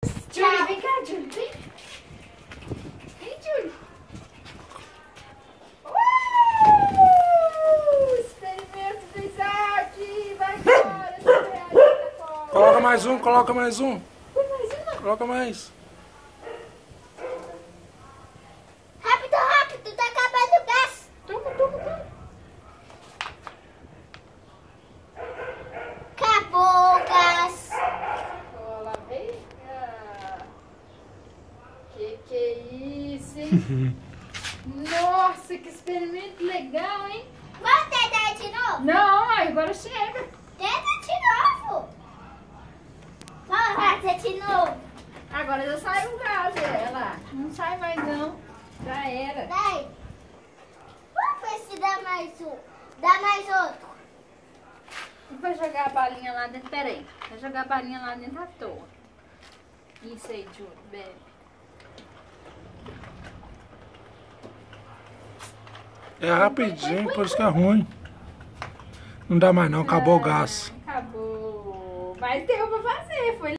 Júlia, vem cá, Júlia, vem. Vem, Júlia. Experimento do Isaac. Vai embora. Coloca mais um, coloca mais um. Põe mais uma. Coloca mais. Rápido, rápido, tá acabando o gás. Toma, toma, toma. Acabou o gás. Olha, vem cá. Que é isso, hein? Nossa, que experimento legal, hein? Vamos tentar de novo? Não, agora chega. Tenta de novo. Vamos fazer de novo. Agora já saiu o gás, ela. Não sai mais não. Já era. Daí. Vamos ver se dá mais um. Dá mais outro. Vai jogar a balinha lá dentro. Pera aí. Vai jogar a balinha lá dentro à toa. Isso aí, Júlio. Bebe. É rapidinho, por isso que é ruim. Não dá mais não, acabou o gás. Acabou. Mas deu pra fazer. Foi